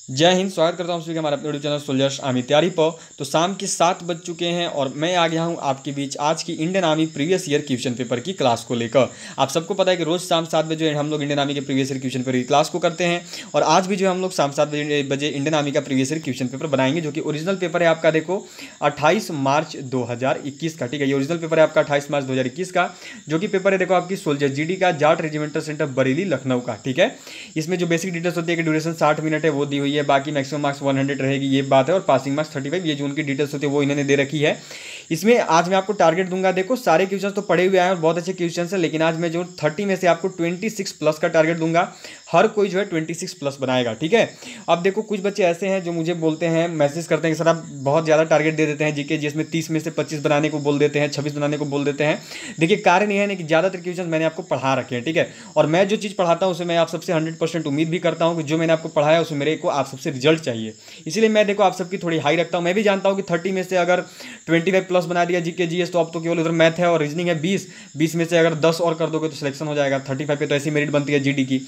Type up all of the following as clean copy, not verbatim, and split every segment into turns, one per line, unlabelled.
जय हिंद। स्वागत करता हूं सभी का हमारे अपने यूट्यूब चैनल सोल्जर्स आर्मी तैयारी पर। तो शाम के 7 बज चुके हैं और मैं आ गया हूं आपके बीच आज की Indian army previous year question paper की क्लास को लेकर। आप सबको पता है कि रोज शाम 7 बजे हम लोग इंडियन आर्मी के प्रीवियस ईयर क्वेश्चन पेपर की क्लास को करते हैं और आज भी जो हम लोग शाम 7 बजे इंडियन आर्मी का प्रीवियस ईयर क्वेश्चन पेपर बनाएंगे, जो कि ओरिजिनल पेपर है आपका देखो 28 मार्च 2021 का। ठीक है, ये ओरिजिनल पेपर है आपका 28 मार्च 2021 का, जो कि पेपर है देखो आपकी सोल्जर जीडी का, जाट रेजिमेंटल सेंटर बरेली लखनऊ का। ठीक है, इसमें जो बेसिक डिटेल्स होती है कि ड्यूरेशन 60 मिनट है वो दी हुई है, बाकी मैक्सिमम मार्क्स 100 रहेगी ये बात है, और पासिंग मार्क्स 35, ये जो उनकी डिटेल्स होती है वो इन्होंने दे रखी है। इसमें आज मैं आपको टारगेट दूंगा, देखो सारे क्वेश्चन तो पढ़े हुए आए और बहुत अच्छे क्वेश्चन है, लेकिन आज मैं जो 30 में से आपको 26 प्लस का टारगेट दूंगा। हर कोई जो है 26 प्लस बनाएगा। ठीक है, अब देखो कुछ बच्चे ऐसे हैं जो मुझे बोलते हैं, मैसेज करते हैं कि सर आप बहुत ज़्यादा टारगेट दे देते हैं जीके जिसमें 30 में से 25 बनाने को बोल देते हैं, 26 बनाने को बोल देते हैं। देखिए कारण यह है ना कि ज़्यादातर क्वेश्चन मैंने आपको पढ़ा रखे हैं। ठीक है, और मैं जो चीज़ पढ़ाता हूँ उसे मैं आप सबसे 100% उम्मीद भी करता हूँ कि जो मैंने आपको पढ़ाया उसमें मेरे को आप सबसे रिजल्ट चाहिए, इसलिए मैं देखो आप सबकी थोड़ी हाई रखता हूँ। मैं भी जानता हूँ कि 30 में से अगर 25 प्लस बना दिया जीके जीएस तो अब तो केवल उधर मैथ है और रीजनिंग है 20 में से अगर 10 और कर दोगे तो सिलेक्शन हो जाएगा। 35 पे तो ऐसी मेरिट बनती है जीडी की,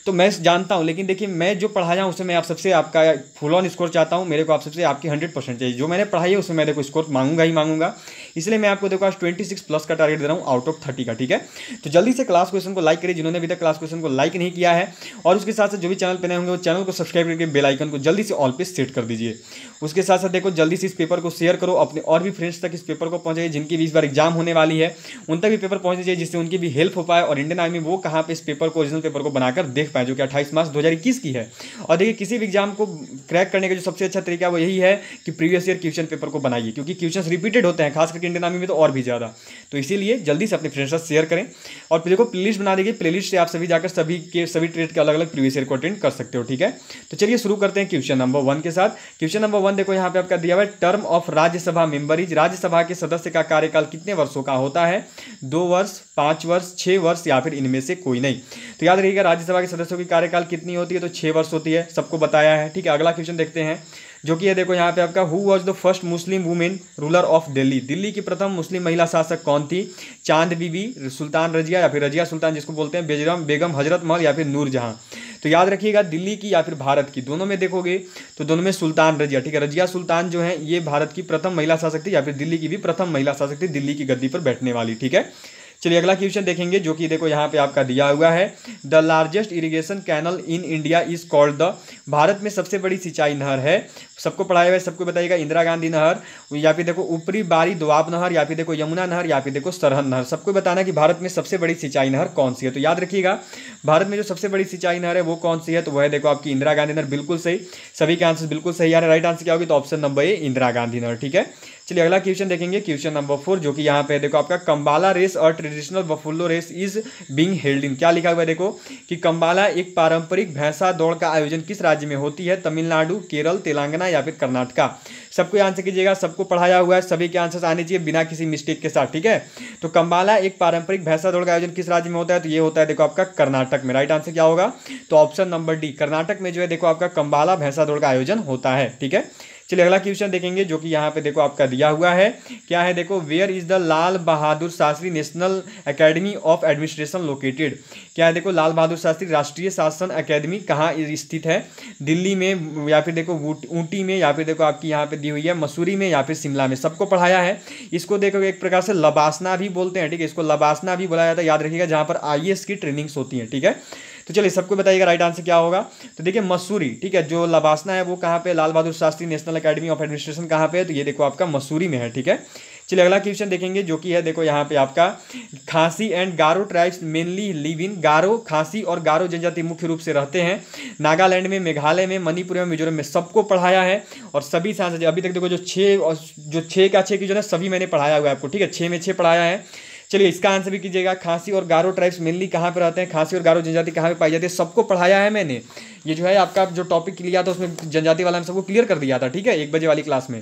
तो मैं जानता हूँ। लेकिन देखिए मैं जो पढ़ाया हूँ उसमें मैं आप सबसे आपका फुल ऑन स्कोर चाहता हूँ, मेरे को आप सबसे आपकी 100% चाहिए। जो मैंने पढ़ाई है उसमें मैं देखो स्कोर मांगूंगा ही मांगूंगा, इसलिए मैं आपको देखो आज 26 प्लस का टारगेट दे रहा हूँ आउट ऑफ 30 का। ठीक है, तो जल्दी से क्लास क्वेश्चन को लाइक करिए जिन्होंने अभी तक क्लास क्वेश्चन को लाइक नहीं किया है, और उसके साथ साथ जो भी चैनल पे नए होंगे वो चैनल को सब्सक्राइब करके बेल आइकन को जल्दी से ऑल पे सेट कर दीजिए। उसके साथ साथ देखो जल्दी से इस पेपर को शेयर करो अपने और भी फ्रेंड्स तक, इस पेपर को पहुंचाइए जिनकी भी इस बार एग्जाम होने वाली है उन तक भी पेपर पहुंच दीजिए, जिससे उनकी भी हेल्प हो पाए और इंडियन आर्मी वो कहाँ पे इस पेपर को ओरिजिनल पेपर को बनाकर देख पाए, जो कि 28 मार्च 2021 की है। और देखिए किसी भी एग्जाम को क्रैक करने का जो सबसे अच्छा तरीका वो यही है कि प्रीवियस ईयर क्वेश्चन पेपर को बनाइए, क्योंकि क्वेश्चन रिपीटेड होते हैं खास करके इंडियन आर्मी में तो और भी ज़्यादा। तो इसीलिए जल्दी से अपने फ्रेंड्स से शेयर करें और देखो प्लेलिस्ट बना देंगे, प्लेलिस्ट से आप सभी जाकर सभी ट्रेड के अलग अलग प्रीवियस ईयर को अटेंड कर सकते हो। ठीक है, तो चलिए शुरू करते हैं क्वेश्चन नंबर 1 के साथ। क्वेश्चन नंबर 1 देखो यहाँ पे आपका दिया हुआ है, term of Rajya Sabha member is, Rajya Sabha के सदस्य का कार्यकाल कितने वर्षों का होता है? 2 वर्ष, 5 वर्ष, 6 वर्ष या फिर इनमें से कोई नहीं। तो याद रखिएगा राज्यसभा के सदस्यों की कार्यकाल कितनी होती है, तो 6 वर्ष होती है, सबको बताया है। ठीक है, अगला क्वेश्चन देखते हैं जो कि ये देखो यहाँ पे आपका, who was the first Muslim women ruler of Delhi, Delhi की प्रथम मुस्लिम महिला शासक कौन थी? चांद बीबी, सुल्तान रजिया या फिर रजिया सुल्तान जिसको बोलते हैं, बेगम बेगम हजरत महल या फिर नूरजहां। तो याद रखिएगा दिल्ली की या फिर भारत की, दोनों में देखोगे तो दोनों में सुल्तान रजिया। ठीक है, रजिया सुल्तान जो है ये भारत की प्रथम महिला शासक थी या फिर दिल्ली की भी प्रथम महिला शासक थी, दिल्ली की गद्दी पर बैठने वाली। ठीक है, चलिए अगला क्वेश्चन देखेंगे जो कि देखो यहाँ पे आपका दिया हुआ है, the largest irrigation canal in India is called the, Bharat में सबसे बड़ी सिंचाई नहर है, सबको पढ़ाया हुआ है, सबको बताइएगा, इंदिरा गांधी नहर या फिर देखो ऊपरी बारी दोआब नहर या फिर देखो यमुना नहर या फिर देखो सरहद नहर। सबको बताना कि भारत में सबसे बड़ी सिंचाई नहर कौन सी है। तो याद रखिएगा भारत में जो सबसे बड़ी सिंचाई नहर है वो कौन सी है, तो वह है देखो आपकी इंदिरा गांधी नहर। बिल्कुल सही, सभी के आंसर बिल्कुल सही आ रहे हैं। राइट आंसर क्या होगी, तो option number A Indira Gandhi नहर। ठीक है, चलिए अगला क्वेश्चन देखेंगे, क्वेश्चन नंबर 4 जो कि यहाँ पे देखो आपका, कंबाला रेस और traditional buffalo race is being held in, क्या लिखा हुआ है देखो कि कंबाला एक पारंपरिक भैंसा दौड़ का आयोजन किस राज्य में होती है? तमिलनाडु, केरल, तेलंगाना या फिर कर्नाटका। सबको आंसर कीजिएगा, सबको पढ़ाया हुआ है, सभी के आंसर आने चाहिए बिना किसी मिस्टेक के साथ। ठीक है, तो कंबाला एक पारंपरिक भैंसा दौड़ का आयोजन किस राज्य में होता है? तो ये होता है देखो आपका कर्नाटक में। राइट आंसर क्या होगा, तो ऑप्शन नंबर डी, कर्नाटक में जो है देखो आपका कंबाला भैंसा दौड़ का आयोजन होता है। ठीक है, चलिए अगला क्वेश्चन देखेंगे जो कि यहाँ पे देखो आपका दिया हुआ है, क्या है देखो, where is the Lal Bahadur Shastri national academy of administration located, क्या है देखो लाल बहादुर शास्त्री राष्ट्रीय शासन अकेदमी कहाँ स्थित है? दिल्ली में या फिर देखो ऊटी में या फिर देखो आपकी यहाँ पे दी हुई है मसूरी में या फिर शिमला में। सबको पढ़ाया है, इसको देखो एक प्रकार से लबासना भी बोलते हैं। ठीक है, इसको लबासना भी बोला जाता है, याद रखिएगा, जहाँ पर IAS की ट्रेनिंग्स होती हैं। ठीक है, तो चलिए सबको बताइएगा राइट आंसर क्या होगा। तो देखिए मसूरी, ठीक है, जो लबासना है वो कहाँ पे, Lal Bahadur Shastri national academy of administration कहाँ पे है? तो ये देखो आपका मसूरी में है। ठीक है, चलिए अगला क्वेश्चन देखेंगे जो कि है देखो यहाँ पे आपका, Khasi and Garo tribes mainly live in, Garo, Khasi और गारो जनजाति मुख्य रूप से रहते हैं नागालैंड में, मेघालय में, मणिपुर में, मिजोरम में। सबको पढ़ाया है और सभी से आंसर अभी तक देखो जो 6 का 6 की जो है सभी मैंने पढ़ाया हुआ है आपको। ठीक है, 6 में 6 पढ़ाया है। चलिए इसका आंसर भी कीजिएगा, खासी और गारो ट्राइब्स मेनली कहाँ पे रहते हैं, खासी और गारो जनजाति कहाँ पे पाई जाती है? सबको पढ़ाया है मैंने, ये जो है आपका जो टॉपिक लिया था उसमें जनजाति वाला हम सबको क्लियर कर दिया था। ठीक है, 1 बजे वाली क्लास में।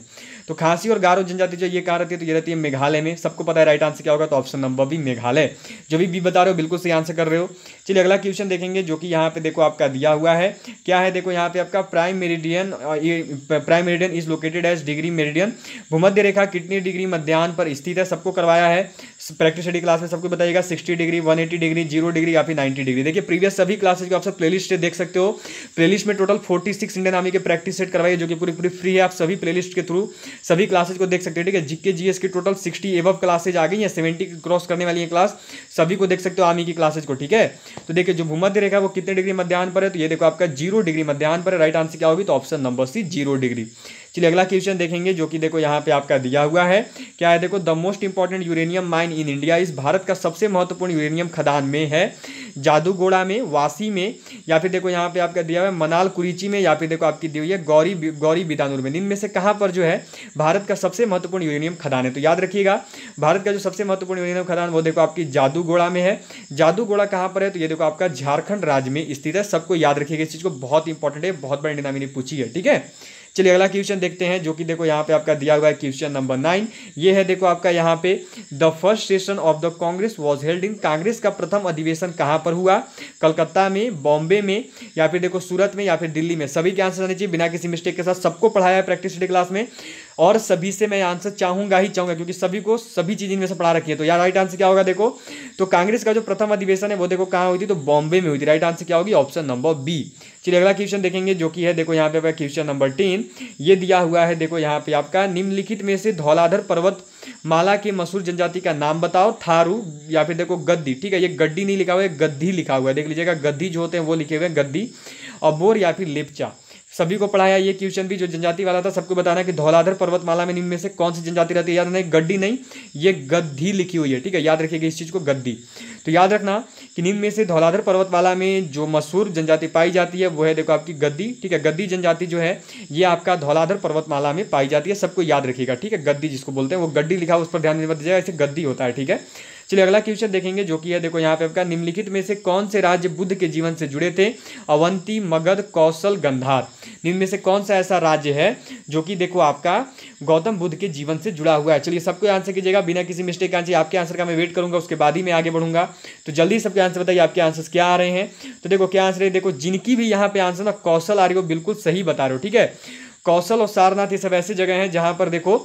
तो खासी और गारो जनजाति जो ये कहाँ रहती है, तो ये रहती है मेघालय में। सबको पता है राइट आंसर क्या होगा, तो ऑप्शन नंबर बी मेघालय। जो भी बता रहे हो बिल्कुल सही आंसर कर रहे हो। चलिए अगला क्वेश्चन देखेंगे जो कि यहाँ पे देखो आपका दिया हुआ है, क्या है देखो यहाँ पे आपका, prime meridian is located as degree meridian, भूमध्य रेखा कितनी डिग्री मध्याह्न पर स्थित है? सबको करवाया है, प्रैक्टिस स्टडी क्लास में सबको बताइएगा 60 डिग्री, 180 डिग्री, 0 डिग्री या फिर 90 डिग्री। देखिए प्रीवियस सभी क्लासेज को आप सब प्लेलिस्ट देख सकते हो। प्लेलिस्ट में टोटल 46 इंडियन आर्मी के प्रैक्टिस सेट करवाइए जो कि पूरी पूरी फ्री है। आप सभी प्लेलिस्ट के थ्रू सभी क्लासेज को देख सकते हैं, ठीक है। जीके जीएस की टोटल 60 एबव क्लासेज आ गई है, 70 क्रॉस करने वाली है क्लास, सभी को देख सकते हो आर्मी की क्लासेज को, ठीक है। तो देखिए जो भूमध्य रेखा वो कितने डिग्री मध्याह्न पर है, तो ये देखो आपका 0 डिग्री मध्याह्न पर है। राइट आंसर क्या होगी, तो ऑप्शन नंबर सी 0 डिग्री। चलिए अगला क्वेश्चन देखेंगे जो कि देखो यहाँ पे आपका दिया हुआ है, क्या है देखो, the most important uranium mine in India इस भारत का सबसे महत्वपूर्ण यूरेनियम खदान में है जादूगोड़ा में, वासी में, या फिर देखो यहाँ पे आपका दिया हुआ है मनाल कुरीची में, या फिर देखो आपकी दी हुई है गौरी बिदानूर में। इनमें से कहाँ पर जो है भारत का सबसे महत्वपूर्ण यूरेनियम खदान है, तो याद रखिएगा भारत का जो सबसे महत्वपूर्ण यूरेनियम खदान वो देखो आपकी जादूगोड़ा में है। जादूगोड़ा कहाँ पर है, तो ये देखो आपका झारखंड राज्य में स्थित है। सबको याद रखिएगा इस चीज को, बहुत इंपॉर्टेंट है, बहुत बार इंडियन आर्मी ने पूछी है, ठीक है। चलिए अगला क्वेश्चन देखते हैं जो कि देखो यहाँ पे आपका दिया हुआ है क्वेश्चन नंबर 9। ये है देखो आपका यहाँ पे, the first session of the Congress was held in, Congress का प्रथम अधिवेशन कहाँ पर हुआ, कलकत्ता में, बॉम्बे में, या फिर देखो सूरत में, या फिर दिल्ली में। सभी के आंसर आने चाहिए बिना किसी मिस्टेक के साथ। सबको पढ़ाया है प्रैक्टिस स्टडी क्लास में और सभी से मैं आंसर चाहूंगा क्योंकि सभी को सभी चीज इनमें से पढ़ा रखी है। तो यार राइट आंसर क्या होगा, देखो तो कांग्रेस का जो प्रथम अधिवेशन है वो देखो कहाँ हुई थी, तो बॉम्बे में हुई थी। राइट आंसर क्या होगी, ऑप्शन नंबर बी। चलिए अगला क्वेश्चन देखेंगे जो कि है देखो यहाँ पे क्वेश्चन नंबर 10। ये दिया हुआ है देखो यहाँ पे आपका, निम्नलिखित में से धौलाधर पर्वत माला के मशहूर जनजाति का नाम बताओ, थारू या फिर देखो गद्दी, ठीक है। ये गड्डी नहीं लिखा हुआ है, गद्दी लिखा हुआ है, देख लीजिएगा। गद्दी जो होते हैं वो लिखे हुए हैं गद्दी, और बोर या फिर लेपचा। सभी को पढ़ाया ये क्वेश्चन भी, जो जनजाति वाला था सबको बताना कि धौलाधर पर्वतमाला में निम्न में से कौन सी जनजाति रहती है। याद नहीं, गड्डी नहीं, ये गद्दी लिखी हुई है, ठीक है। याद रखिएगा इस चीज को, गद्दी। तो याद रखना कि निम्न में से धौलाधर पर्वतमाला में जो मशहूर जनजाति पाई जाती है वो है देखो आपकी गद्दी, ठीक है। गद्दी जनजाति जो है ये आपका धौलाधर पर्वतमाला में पाई जाती है, सबको याद रखिएगा, ठीक है। गद्दी जिसको बोलते हैं वो गड्डी लिखा, उस पर ध्यान दीजिएगा, ऐसे गद्दी होता है, ठीक है। चलिए अगला क्वेश्चन देखेंगे जो कि है देखो यहाँ पे आपका, निम्नलिखित में से कौन से राज्य बुद्ध के जीवन से जुड़े थे, अवंती, मगध, कौशल, गंधार। निम्न में से कौन सा ऐसा राज्य है जो कि देखो आपका गौतम बुद्ध के जीवन से जुड़ा हुआ है। चलिए सबको आंसर कीजिएगा बिना किसी मिस्टेक के आंसर। आपके आंसर का मैं वेट करूंगा, उसके बाद ही मैं आगे बढ़ूंगा। तो जल्दी सबके आंसर बताइए आपके आंसर क्या आ रहे हैं। तो देखो क्या आंसर है, देखो जिनकी भी यहाँ पे आंसर ना कौशल आ रही हो, बिल्कुल सही बता रहे हो, ठीक है। कौशल और सारनाथ ये सब ऐसी जगह हैं जहां पर देखो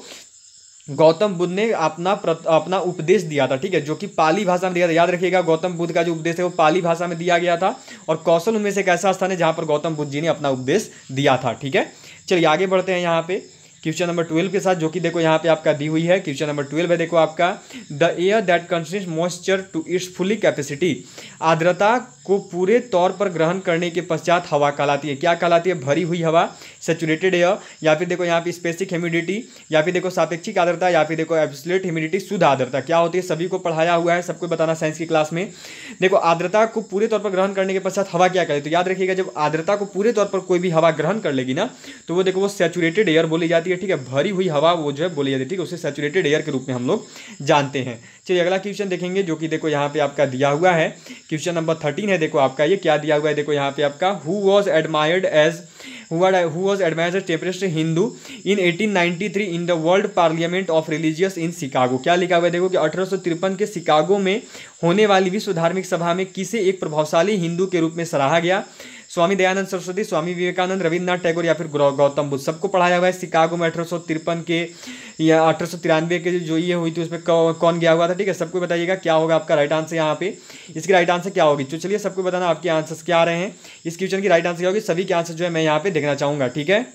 गौतम बुद्ध ने अपना उपदेश दिया था, ठीक है, जो कि पाली भाषा में दिया था। याद रखिएगा गौतम बुद्ध का जो उपदेश है वो पाली भाषा में दिया गया था, और कौशल उनमें से एक ऐसा स्थान है जहां पर गौतम बुद्ध जी ने अपना उपदेश दिया था, ठीक है। चलिए आगे बढ़ते हैं यहाँ पे क्वेश्चन नंबर 12 के साथ, जो कि देखो यहाँ पे आपका दी हुई है। क्वेश्चन नंबर 12 है देखो आपका, the air that contains moisture to its fully capacity, आर्द्रता को पूरे तौर पर ग्रहण करने के पश्चात हवा कहलाती है। क्या कहलाती है, भरी हुई हवा, सैचुरेटेड एयर, या फिर देखो यहाँ पे स्पेसिफिक ह्यूमिडिटी, या फिर देखो सापेक्षिक आर्द्रता, या फिर देखो एब्सोल्यूट ह्यूमिडिटी, शुद्ध आर्द्रता। क्या होती है सभी को पढ़ाया हुआ है, सबको बताना साइंस की क्लास में। देखो आर्द्रता को पूरे तौर पर ग्रहण करने के पश्चात हवा क्या कहलाती है, तो याद रखिएगा जब आर्द्रता को पूरे तौर पर कोई भी हवा ग्रहण कर लेगी ना, तो वो देखो वो सैचुरेटेड एयर बोली जाती है, ठीक है। भरी हुई हवा वो जो है बोली जाती है, ठीक है, उसे सैचुरेटेड एयर के रूप में हम लोग जानते हैं। चलिए अगला क्वेश्चन देखेंगे जो कि देखो यहाँ पे आपका दिया हुआ है। क्वेश्चन नंबर 13 है देखो आपका, ये क्या दिया हुआ है, देखो यहाँ पे आपका, who was admired as the greatest Hindu in 1893 in the world parliament of religious in Chicago. क्या लिखा हुआ है देखो कि 1853 के शिकागो में होने वाली विश्व धार्मिक सभा में किसे एक प्रभावशाली हिंदू के रूप में सराहा गया। स्वामी दयानंद सरस्वती, स्वामी विवेकानंद, रविन्द्रनाथ टैगोर, या फिर गौतम बुद्ध। सबको पढ़ाया हुआ है शिकागो में 1853 के या 1893 के जो ये हुई थी उसमें कौन गया हुआ था, ठीक है। सबको बताइएगा क्या होगा आपका राइट आंसर यहाँ पे, इसकी राइट आंसर क्या होगी। तो चलिए सबको बताना आपके आंसर्स क्या आ रहे हैं। इस क्वेश्चन की राइट आंसर क्या होगी, सभी के आंसर जो है मैं यहाँ पे देखना चाहूंगा, ठीक है।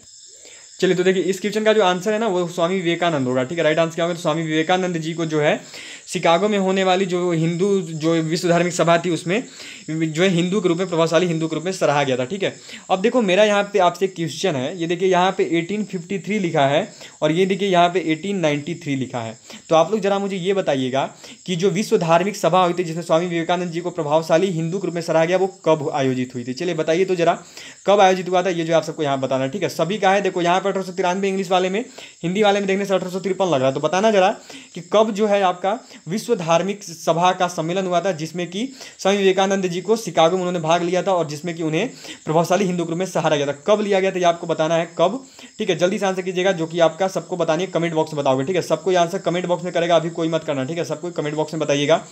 चलिए तो देखिए इस क्वेश्चन का जो आंसर है ना वो स्वामी विवेकानंद होगा, ठीक है। राइट आंसर क्या होगा, तो स्वामी विवेकानंद जी को जो है शिकागो में होने वाली जो हिंदू जो विश्व धार्मिक सभा थी उसमें जो है हिंदू के रूप में, प्रभावशाली हिंदू के रूप में सराहा गया था, ठीक है। अब देखो मेरा यहाँ पे आपसे क्वेश्चन है, ये देखिए यहाँ पे 1853 लिखा है और ये देखिए यहाँ पे 1893 लिखा है। तो आप लोग जरा मुझे ये बताइएगा कि जो विश्व धार्मिक सभा हुई थी जिसमें स्वामी विवेकानंद जी को प्रभावशाली हिंदू के रूप में सराहा गया, वो कब आयोजित हुई थी। चलिए बताइए तो जरा कब आयोजित हुआ था, ये जो आप सबको यहाँ बताना, ठीक है। सभी का है देखो यहाँ पर 1893 इंग्लिश वाले में, हिंदी वाले में देखने से 1853 लग रहा है। तो बताना जरा कि कब जो है आपका विश्व धार्मिक सभा का सम्मेलन हुआ था जिसमें कि स्वामी विवेकानंद जी को शिकागो में उन्होंने भाग लिया था और जिसमें कि उन्हें प्रभावशाली हिंदू के रूप में सहारा गया था। कब लिया गया था ये आपको बताना है, कब, ठीक है। जल्दी से आंसर कीजिएगा, जो कि आपका सबको बतानी है, कमेंट बॉक्स में बताओगे, ठीक है। सबको आंसर कमेंट बॉक्स में करेगा, अभी कोई मत करना, ठीक है। सबको कमेंट बॉक्स में बताइएगा।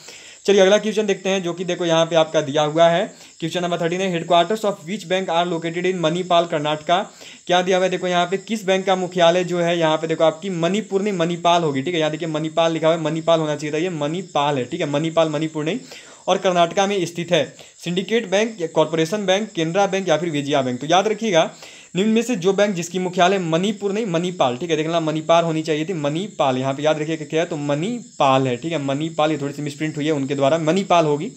चलिए अगला क्वेश्चन देखते हैं, जो कि देखो यहाँ पे आपका दिया हुआ है। क्वेश्चन नंबर 13 है, headquarters of which bank are located in Manipal Karnataka. क्या दिया हुआ है देखो यहाँ पे, किस बैंक का मुख्यालय जो है यहाँ पे देखो आपकी मणिपुर नहीं मणिपाल होगी, ठीक है। यहाँ देखिए मणिपाल लिखा हुआ है, मणिपाल होना चाहिए था, ये मणिपाल है, ठीक है। मणिपाल मणिपुर नहीं, और कर्नाटका में स्थित है। Syndicate bank, corporation bank, Canara bank या फिर विजया बैंक। तो याद रखिएगा निम्न में से जो बैंक जिसकी मुख्यालय मणिपुर नहीं मणिपाल, ठीक है, देखना मणिपाल होनी चाहिए थी, मणिपाल यहाँ पे याद रखिएगा क्या है, तो मणिपाल है, ठीक है। मणिपाल, ये थोड़ी सी मिसप्रिंट हुई है उनके द्वारा, मणिपाल होगी।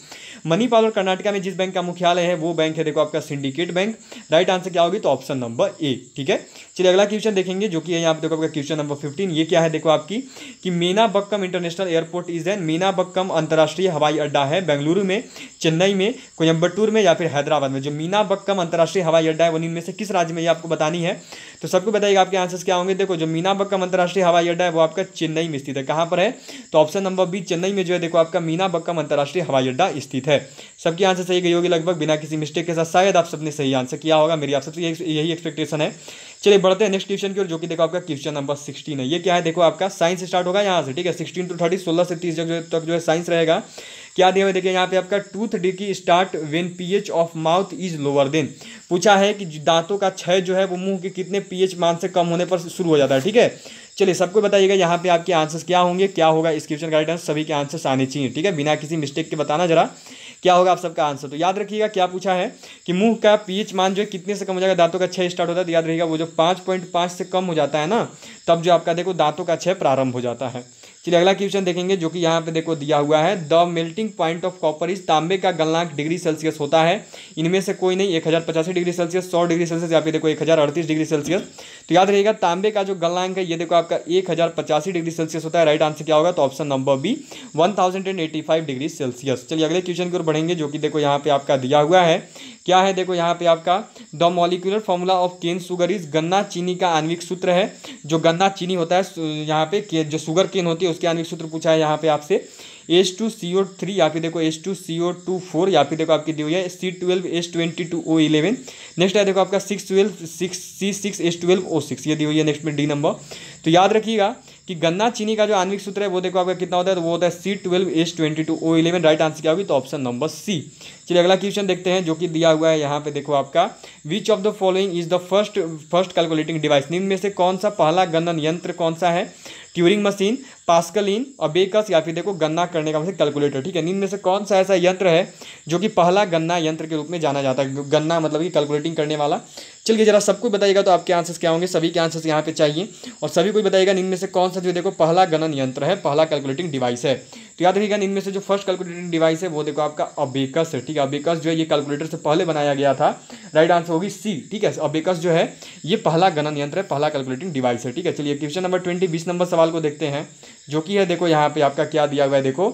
मणिपाल और कर्नाटका में जिस बैंक का मुख्यालय है वो बैंक है देखो आपका सिंडिकेट बैंक। राइट आंसर क्या होगी, तो ऑप्शन नंबर ए, ठीक है। चलिए अगला क्वेश्चन देखेंगे, जो कि है यहाँ पे देखो आपका क्वेश्चन नंबर 15। ये क्या है देखो आपकी, कि Meenambakkam international airport is an, Meenambakkam अंतर्राष्ट्रीय हवाई अड्डा है बेंगलुरु में, चेन्नई में, कोयम्बटूर में या फिर हैदराबाद में। जो मीनाबक्कम अंतर्राष्ट्रीय हवाई अड्डा है वो इनमें से किस राज्य में, ये आपको बतानी है। तो सबको बताइएगा आपके आंसर्स क्या होंगे। देखो जो मीनाबक्कम अंतर्राष्ट्रीय हवाई अड्डा है वो आपका चेन्नई में स्थित है। कहाँ पर है, तो ऑप्शन नंबर बी, चेन्नई में जो है देखो आपका मीनाबक्कम अंतर्राष्ट्रीय हवाई अड्डा स्थित है। सबकी आंसर सही गई होगी लगभग बिना किसी मिस्टेक के साथ, शायद आप सबने सही आंसर किया होगा, मेरी आप सबसे यही एक्सपेक्टेशन है। चलिए बढ़ते हैं नेक्स्ट क्वेश्चन की ओर, जो कि देखो आपका क्वेश्चन नंबर 16 है। ये क्या है देखो आपका, साइंस स्टार्ट होगा यहाँ से, ठीक है। 16 to 30, 16 से 30 तक जो है साइंस रहेगा। क्या दिया हुआ देखिए यहाँ पे आपका, tooth decay start when pH of mouth is lower than. पूछा है कि दांतों का क्षय जो है वो मुंह के कितने पीएच मान से कम होने पर शुरू हो जाता है, ठीक है। चलिए सबको बताइएगा यहाँ पे आपके आंसर्स क्या होंगे, क्या होगा इस क्वेश्चन का राइट आंसर, सभी के आंसर्स आने चाहिए, ठीक है, बिना किसी मिस्टेक के बताना जरा क्या होगा आप सबका आंसर। तो याद रखिएगा क्या पूछा है कि मुंह का पीएच मान जो है कितने से कम हो जाएगा, दांतों का क्षय स्टार्ट होता है। तो याद रखिएगा वो जो 5.5 से कम हो जाता है ना, तब जो आपका देखो दांतों का क्षय प्रारंभ हो जाता है। चलिए अगला क्वेश्चन देखेंगे, जो कि यहाँ पे देखो दिया हुआ है, the melting point of copper is, तांबे का गलनांक डिग्री सेल्सियस होता है इनमें से कोई नहीं, 1085 डिग्री सेल्सियस, 100 डिग्री सेल्सियस या फिर देखो 1038 डिग्री सेल्सियस। तो याद रहिएगा तांबे का जो गलनांक है ये देखो आपका 1085 डिग्री सेल्सियस होता है। राइट आंसर क्या होगा, तो option number B, 1085 degree Celsius. चलिए अगले क्वेश्चन की ओर बढ़ेंगे, जो कि देखो यहाँ पे आपका दिया हुआ है। क्या है देखो यहाँ पे आपका, the molecular formula of cane sugar is, गन्ना चीनी का आणविक सूत्र है। जो गन्ना चीनी होता है यहाँ पे, जो शुगर केन होती है उसके आणविक सूत्र पूछा है यहाँ पे आपसे, H2CO3 या फिर देखो H2CO24 या फिर देखो आपकी दी हुई है C12H22O11। नेक्स्ट है देखो आपका 6C6H12O6, ये दी हुई है नेक्स्ट में डी नंबर। तो याद रखिएगा कि गन्ना चीनी का जो आणविक सूत्र है वो देखो आपका कितना होता है, तो वो होता है C12H22O11। राइट आंसर क्या होगी, तो ऑप्शन नंबर सी। चलिए अगला क्वेश्चन देखते हैं, जो कि दिया हुआ है यहाँ पे देखो आपका, which of the following is the first calculating device. निम्न में से कौन सा पहला गणन यंत्र कौन सा है, ट्यूरिंग मशीन, पास्कलिन, अबेकस या फिर देखो गणना करने का मतलब कैलकुलेटर, ठीक है। निम्न में से कौन सा ऐसा यंत्र है जो कि पहला गणना यंत्र के रूप में जाना जाता है, गणना मतलब कि कैलकुलेटिंग करने वाला। चलिए जरा सबको बताइएगा तो आपके आंसर्स क्या होंगे, सभी के आंसर्स यहाँ पे चाहिए, और सभी को बताइएगा निम्न में से कौन सा जो देखो पहला गणन यंत्र है, पहला कैलकुलेटिंग डिवाइस है। तो याद रखिएगा इनमें से जो फर्स्ट कैलकुलेटिंग डिवाइस है वो देखो आपका अबेकस है, ठीक है। अबेकस जो है ये कैलकुलेटर से पहले बनाया गया था। राइट आंसर होगी सी, ठीक है। अबेकस जो है ये पहला गणन यंत्र है, पहला कैलकुलेटिंग डिवाइस है, ठीक है। चलिए क्वेश्चन नंबर 20, 20 नंबर सवाल को देखते हैं, जो कि है देखो यहाँ पे आपका क्या दिया हुआ है, देखो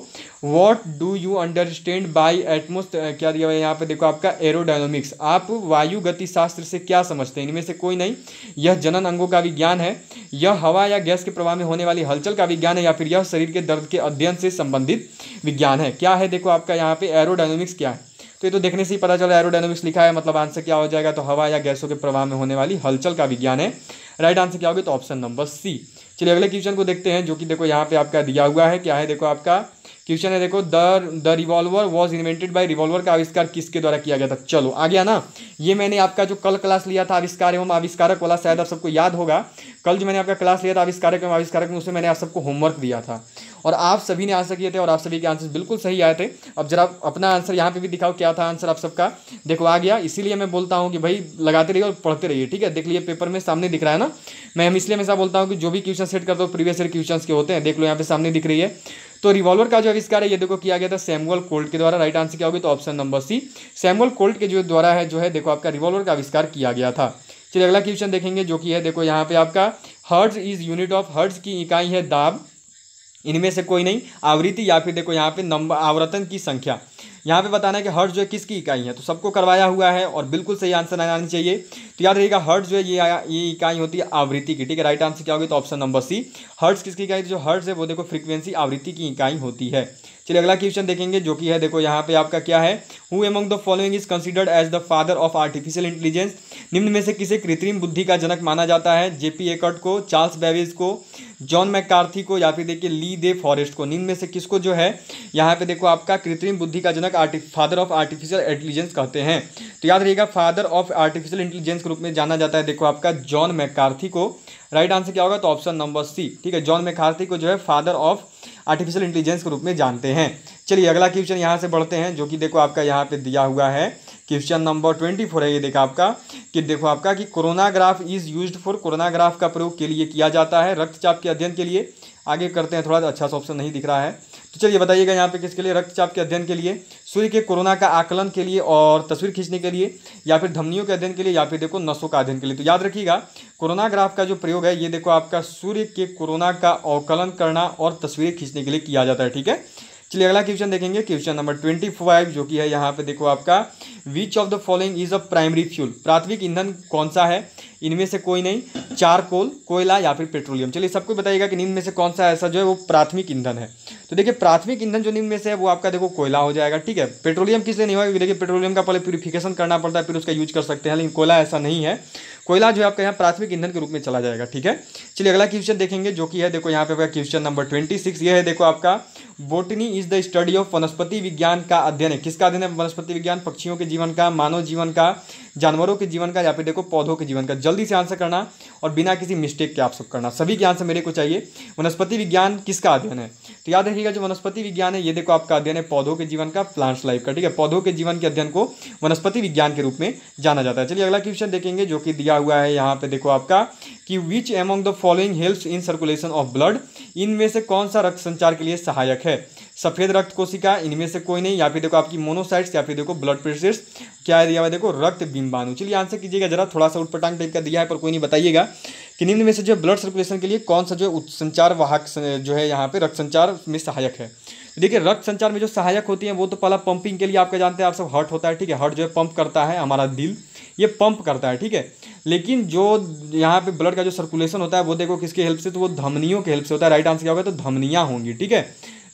what do you understand by atmosphere, क्या दिया हुआ है यहाँ पे देखो आपका एरोडायनामिक्स। आप वायु गति शास्त्र से क्या समझते हैं, इनमें से कोई नहीं, यह जनन अंगों का विज्ञान है, यह हवा या गैस के प्रवाह में होने वाली हलचल का विज्ञान है, या फिर यह शरीर के दर्द के अध्ययन से संबंधित विज्ञान है। क्या है देखो आपका यहाँ पे एरोडायनामिक्स क्या है, तो ये तो देखने से ही पता चला एरोडायनामिक्स लिखा है, मतलब आंसर क्या हो जाएगा, तो हवा या गैसों के प्रवाह में होने वाली हलचल का विज्ञान है। राइट आंसर क्या होगा, तो ऑप्शन नंबर सी। चलिए अगले क्वेश्चन को देखते हैं, जो कि देखो यहाँ पे आपका दिया हुआ है। क्या है देखो आपका क्वेश्चन है, देखो the revolver was invented by, revolver का आविष्कार किसके द्वारा किया गया था। चलो आ गया ना, ये मैंने आपका जो कल क्लास लिया था आविष्कार एवं आविष्कारक वाला, शायद आप सबको याद होगा। कल जो मैंने आपका क्लास लिया था आविष्कारक एवं आविष्कारक में, उसमें मैंने आप सबको होमवर्क दिया था और आप सभी ने आंसर किए थे और आप सभी के आंसर बिल्कुल सही आए थे। अब जरा अपना आंसर यहाँ पे भी दिखाओ, क्या था आंसर आप सबका, देखो आ गया। इसीलिए मैं बोलता हूँ कि भाई लगाते रहिए और पढ़ते रहिए, ठीक है। देख लीजिए पेपर में सामने दिख रहा है ना, मैं हम इसलिए हमेशा बोलता हूँ कि जो भी क्वेश्चन सेट करते हो प्रीवियस ईयर क्वेश्चन के होते हैं, देख लो यहाँ पे सामने दिख रही है। तो रिवॉल्वर का जो आविष्कार है ये देखो किया गया था सैमुअल कोल्ट के द्वारा। राइट आंसर क्या होगी, तो option number C, Samuel Colt के जो द्वारा है जो है देखो आपका रिवॉल्वर का आविष्कार किया गया था। चलिए अगला क्वेश्चन देखेंगे, जो कि है देखो यहाँ पे आपका, hertz is unit of, hertz की इकाई है दाब, इनमें से कोई नहीं, आवृत्ति या फिर देखो यहाँ पे नंबर, आवर्तन की संख्या। यहाँ पे बताना है कि हर्ट्ज जो है किसकी इकाई है, तो सबको करवाया हुआ है और बिल्कुल सही आंसर आना चाहिए। तो याद रहिएगा हर्ट्ज जो है ये इकाई होती है आवृत्ति की, ठीक है। राइट आंसर क्या होगी, तो ऑप्शन नंबर सी हर्ट्ज किसकी इकाई, जो हर्ट्ज है वो देखो फ्रीक्वेंसी आवृत्ति की इकाई होती है। चलिए अगला क्वेश्चन देखेंगे जो कि है देखो यहाँ पे आपका क्या है, who among the following is considered as the father of artificial intelligence, निम्न में से किसे कृत्रिम बुद्धि का जनक माना जाता है, जेपी एकर्ट को, चार्ल्स बेबेज को, जॉन मैकार्थी को, या फिर देखिए ली दे फॉरेस्ट को। निम्न में से किसको जो है यहाँ पे देखो आपका कृत्रिम बुद्धि का जनक फादर ऑफ आर्टिफिशियल इंटेलिजेंस कहते हैं। तो याद रहिएगा फादर ऑफ आर्टिफिशियल इंटेलिजेंस के रूप में जाना जाता है देखो आपका जॉन मैकार्थी को। राइट आंसर क्या होगा, तो ऑप्शन नंबर सी, ठीक है। जॉन मैकार्थी को जो है फादर ऑफ आर्टिफिशियल इंटेलिजेंस के रूप में जानते हैं। चलिए अगला क्वेश्चन यहाँ से बढ़ते हैं जो कि देखो आपका यहाँ पे दिया हुआ है, क्वेश्चन नंबर 24 है ये देखा आपका कि देखो आपका कि coronagraph is used for, coronagraph का प्रयोग के लिए किया जाता है रक्तचाप के अध्ययन के लिए। आगे करते हैं, थोड़ा अच्छा सा ऑप्शन नहीं दिख रहा है, तो चलिए बताइएगा यहाँ पे किसके लिए, रक्तचाप के अध्ययन के लिए, सूर्य के कोरोना का आकलन के लिए और तस्वीर खींचने के लिए, या फिर धमनियों के अध्ययन के लिए, या फिर देखो नसों का अध्ययन के लिए। तो याद रखिएगा कोरोनाग्राफ का जो प्रयोग है ये देखो आपका सूर्य के कोरोना का अवकलन करना और तस्वीरें खींचने के लिए किया जाता है, ठीक है। चलिए अगला क्वेश्चन देखेंगे, क्वेश्चन नंबर 25 जो कि है यहाँ पे देखो आपका which of the following is a primary fuel, प्राथमिक ईंधन कौन सा है, इनमें से कोई नहीं, चारकोल, कोयला या फिर पेट्रोलियम। चलिए सबको बताइएगा कि निम्न में से कौन सा ऐसा जो है वो प्राथमिक ईंधन है। तो देखिए प्राथमिक ईंधन जो निम्न में से है वो आपका देखो कोयला हो जाएगा, ठीक है। पेट्रोलियम किस लिए नहीं होगा, देखिए पेट्रोलियम का पहले प्यूरिफिकेशन करना पड़ता है फिर उसका यूज कर सकते हैं, लेकिन कोयला ऐसा नहीं है, कोयला जो है आपका यहाँ प्राथमिक ईंधन के रूप में चला जाएगा, ठीक है। चलिए अगला क्वेश्चन देखेंगे जो कि है देखो यहाँ पे क्वेश्चन नंबर 26 ये है देखो आपका botany is the study of, वनस्पति विज्ञान का अध्ययन है, किसका अध्ययन है, वनस्पति विज्ञान, पक्षियों के जीवन का, मानव जीवन का, जानवरों के जीवन का, या फिर देखो पौधों के जीवन का। जल्दी से आंसर करना और बिना किसी मिस्टेक के आप सब करना, सभी के आंसर मेरे को चाहिए। वनस्पति विज्ञान किसका अध्ययन है, तो याद रखिएगा जो वनस्पति विज्ञान है ये देखो आपका अध्ययन है पौधों के जीवन का, प्लांट्स लाइफ का, ठीक है। पौधों के जीवन के अध्ययन को वनस्पति विज्ञान के रूप में जाना जाता है। चलिए अगला क्वेश्चन देखेंगे जो कि दिया हुआ है यहाँ पे देखो आपका कि which among the following helps in circulation of blood, इनमें से कौन सा रक्त संचार के लिए सहायक है, सफेद रक्त कोशिका, इनमें से कोई नहीं, या फिर देखो आपकी मोनोसाइट्स, या फिर देखो ब्लड प्रेशर्स, क्या है दिया हुआ है देखो रक्त बिंबाणु। चलिए आंसर कीजिएगा जरा, थोड़ा सा उटपटांग टाइप का दिया है पर कोई नहीं, बताइएगा कि निम्न में से जो ब्लड सर्कुलेशन के लिए कौन सा जो संचार वाहक जो है यहाँ पे रक्त संचार में सहायक है। देखिए रक्त संचार में जो सहायक होती है वो तो पहला पंपिंग के लिए आपका जानते हैं आप सब हार्ट होता है, ठीक है। हार्ट जो है पंप करता है, हमारा दिल ये पंप करता है, ठीक है। लेकिन जो यहाँ पे ब्लड का जो सर्कुलेशन होता है वो देखो किसके हेल्प से, तो वो धमनियों के हेल्प से होता है। राइट आंसर क्या होगा, तो धमनियाँ होंगी, ठीक है।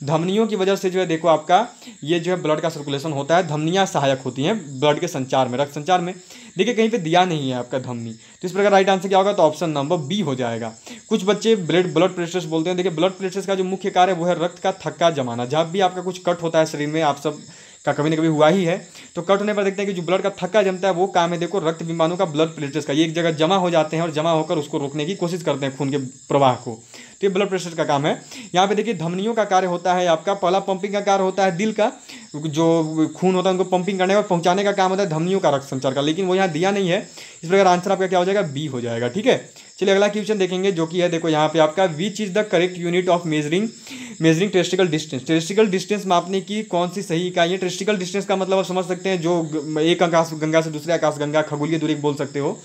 धमनियों की वजह से जो है देखो आपका ये जो है ब्लड का सर्कुलेशन होता है, धमनियाँ सहायक होती हैं ब्लड के संचार में, रक्त संचार में। देखिए कहीं पे दिया नहीं है आपका धमनी, तो इस प्रकार राइट आंसर क्या होगा, तो ऑप्शन नंबर बी हो जाएगा। कुछ बच्चे ब्लड प्रेशर्स बोलते हैं, देखिए ब्लड प्रेशर्स का जो मुख्य कार्य वो है रक्त का थक्का जमाना। जब भी आपका कुछ कट होता है शरीर में, आप सब का कभी न कभी हुआ ही है, तो कट होने पर देखते हैं कि जो ब्लड का थक्का जमता है वो काम है देखो रक्त बिंबाणु का, ब्लड प्लेटलेट्स का, ये एक जगह जमा हो जाते हैं और जमा होकर उसको रोकने की कोशिश करते हैं खून के प्रवाह को, तो ये ब्लड प्रेशर का काम है। यहाँ पे देखिए धमनियों का कार्य होता है आपका, पहला पंपिंग का कार्य होता है दिल का, जो खून होता है उनको पंपिंग करने और पहुँचाने का काम होता है धमनियों का रक्त संचार का, लेकिन वो यहाँ दिया नहीं है, इस प्रकार आंसर आपका क्या हो जाएगा, बी हो जाएगा, ठीक है। चलिए अगला क्वेश्चन देखेंगे जो कि है देखो यहाँ पे आपका which is the correct unit of measuring testicle distance, testicle distance मापने की कौन सी सही इकाई है। टेस्टिकल डिस्टेंस का मतलब आप समझ सकते हैं जो एक आकाश गंगा से दूसरे आकाश गंगा खगोलीय दूरी बोल सकते हो,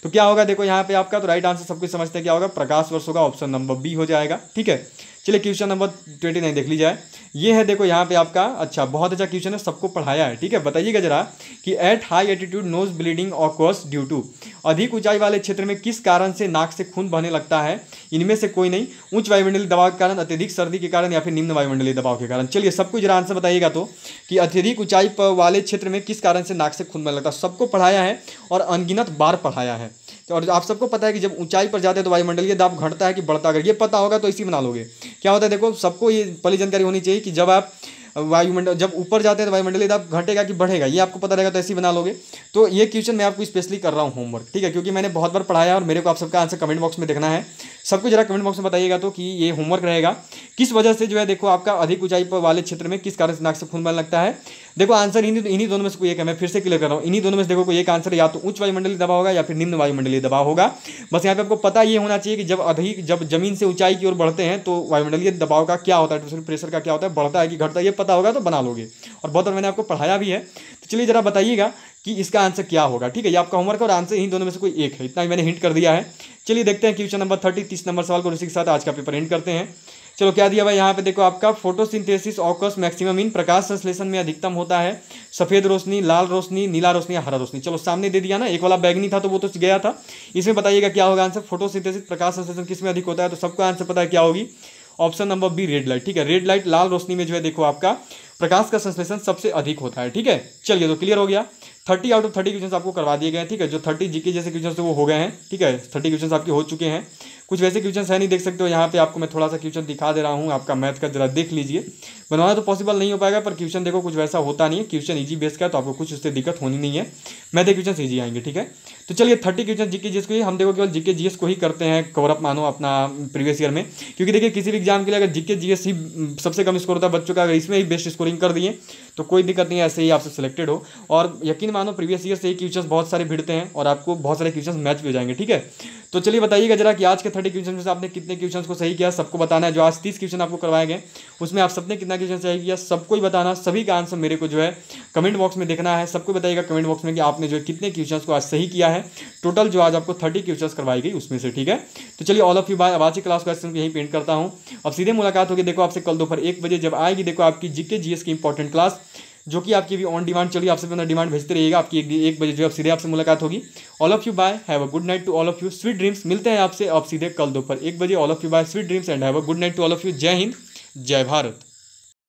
तो क्या होगा देखो यहाँ पे आपका, तो राइट आंसर सब कुछ समझते हैं क्या होगा, प्रकाश वर्ष होगा, ऑप्शन नंबर बी हो जाएगा, ठीक है। चलिए क्वेश्चन नंबर 29 देख लीजिए, ये है देखो यहाँ पे आपका, अच्छा बहुत अच्छा क्वेश्चन है, सबको पढ़ाया है, ठीक है। बताइएगा जरा कि at high altitude nose bleeding occurs due to, अधिक ऊंचाई वाले क्षेत्र में किस कारण से नाक से खून बहने लगता है, इनमें से कोई नहीं, उच्च वायुमंडलीय दबाव के कारण, अत्यधिक सर्दी के कारण, या फिर निम्न वायुमंडलीय दबाव के कारण। चलिए सबको जरा आंसर बताइएगा तो कि अत्यधिक ऊंचाई वाले क्षेत्र में किस कारण से नाक से खून बहने लगता है, सबको पढ़ाया है और अनगिनत बार पढ़ाया है, और आप सबको पता है कि जब ऊंचाई पर जाते हैं तो वायुमंडलीय दाब घटता है कि बढ़ता है, अगर ये पता होगा तो इसी बना लोगे। क्या होता है देखो सबको ये पहली जानकारी होनी चाहिए कि जब आप जब ऊपर जाते हैं तो वायुमंडलीय दाब घटेगा कि बढ़ेगा, ये आपको पता रहेगा तो ऐसे ही बना लोगे। तो ये क्वेश्चन मैं आपको स्पेशली कर रहा हूँ होमवर्क, ठीक है, क्योंकि मैंने बहुत बार पढ़ाया और मेरे को आप सबका आंसर कमेंट बॉक्स में देखना है। सबको जरा कमेंट बॉक्स में बताइएगा तो कि ये होमवर्क रहेगा, किस वजह से जो है देखो आपका अधिक ऊंचाई पर वाले क्षेत्र में किस कारण से नाक से खून बहने लगता है। देखो आंसर इन्हीं दोनों में से कोई एक है, मैं फिर से क्लियर कर रहा हूँ, इन्हीं दोनों में से देखो कोई एक आंसर या तो उच्च वायुमंडलीय दबाव होगा या फिर निम्न वायुमंडलीय दबाव होगा। बस यहाँ पे आपको पता ये होना चाहिए कि जब जमीन से ऊंचाई की ओर बढ़ते हैं तो वायुमंडलीय दबाव का क्या होता है, एटमॉस्फेरिक प्रेशर का क्या होता है, बढ़ता है कि घटता है, ये पता होगा तो बना लोगे, और बहुत बार मैंने आपको पढ़ाया भी है। तो चलिए जरा बताइएगा कि इसका आंसर क्या होगा, ठीक है। ये आपका होमवर्क और आंसर इन दोनों में से कोई एक है, इतना ही मैंने हिंट कर दिया है। चलिए देखते हैं क्वेश्चन नंबर 30 नंबर सवाल को इसी के साथ आज का पेपर एंड करते हैं। चलो क्या दिया भाई यहाँ पे देखो, आपका फोटोसिंथेसिस ऑकर्स मैक्सिमम इन, प्रकाश संश्लेषण में अधिकतम होता है सफेद रोशनी, लाल रोशनी, नीला रोशनी या हरा रोशनी। चलो सामने दे दिया ना, एक वाला बैगनी था तो वो तो गया था। इसमें बताइएगा क्या होगा आंसर, फोटोसिंथेसिस प्रकाश संश्लेषण किस में अधिक होता है, तो सबका आंसर पता है क्या होगी, option number B red light. ठीक है, रेड लाइट लाल रोशनी में जो है देखो आपका प्रकाश का संश्लेषण सबसे अधिक होता है। ठीक है, चलिए तो क्लियर हो गया। 30 आउट ऑफ 30 क्वेश्चन आपको करवा दिए गए। ठीक है, जो 30 जीके जैसे क्वेश्चन वो हो गए हैं। ठीक है, 30 क्वेश्चन आपके हो चुके हैं। कुछ वैसे क्वेश्चन है नहीं, देख सकते हो यहाँ पे आपको मैं थोड़ा सा क्वेश्चन दिखा दे रहा हूँ आपका मैथ का, जरा देख लीजिए। बनवाना तो पॉसिबल नहीं हो पाएगा, पर क्वेश्चन देखो कुछ वैसा होता नहीं है, क्वेश्चन इजी बेस का है, तो आपको कुछ उससे दिक्कत होनी नहीं है, मैथ के क्वेश्चन ईजी आएंगे। ठीक है, तो चलिए 30 क्वेश्चन जीके जीएस को ही हम देखो केवल जीके जीएस को ही करते हैं कवर अप मानो अपना प्रीवियस ईयर में, क्योंकि देखिए किसी भी एग्जाम के लिए अगर जीके जीएस ही सबसे कम स्कोर होता है बच्चों का, अगर इसमें ही बेस्ट स्कोरिंग कर दिए तो कोई दिक्कत नहीं है, ऐसे ही आपसे सिलेक्टेड हो। और यकीन मानो प्रीवियस ईयर से ही क्वेश्चन बहुत सारे भिड़ते हैं और आपको बहुत सारे क्वेश्चन मैच भी हो जाएंगे। ठीक है, तो चलिए बताइएगा जरा कि आज के 30 क्वेश्चन में से आपने कितने क्वेश्चन को सही किया, सबको बताना है। जो आज 30 क्वेश्चन आपको करवाए गए उसमें आप सबने कितना क्वेश्चन सही किया, सबको ही बताना, सभी का आंसर मेरे को जो है कमेंट बॉक्स में देखना है। सबको बताइएगा कमेंट बॉक्स में कि आपने जो है कितने क्वेश्चन को आज सही किया है, टोटल जो आज आपको 30 क्वेश्चन करवाई गई उसमें से। ठीक है, तो चलिए ऑल ऑफ यू बाय। अब आज की क्लास क्वेश्चन को यहीं पेंट करता हूँ। अब सीधे मुलाकात होगी देखो आपसे कल दोपहर 1 बजे, जब आएगी देखो आपकी जीके जीएस की इंपॉर्टेंट क्लास, जो कि आपकी भी ऑन डिमांड चलिए, आपसे अपना डिमांड भेजते रहिएगा। आपकी 1 बजे जो है सीधे आपसे मुलाकात होगी। All of you bye, have a good night to all of you, sweet dreams. मिलते हैं आपसे अब सीधे कल दोपहर 1 बजे। All of you bye, sweet dreams and have a good night to all of you. जय हिंद, जय भारत।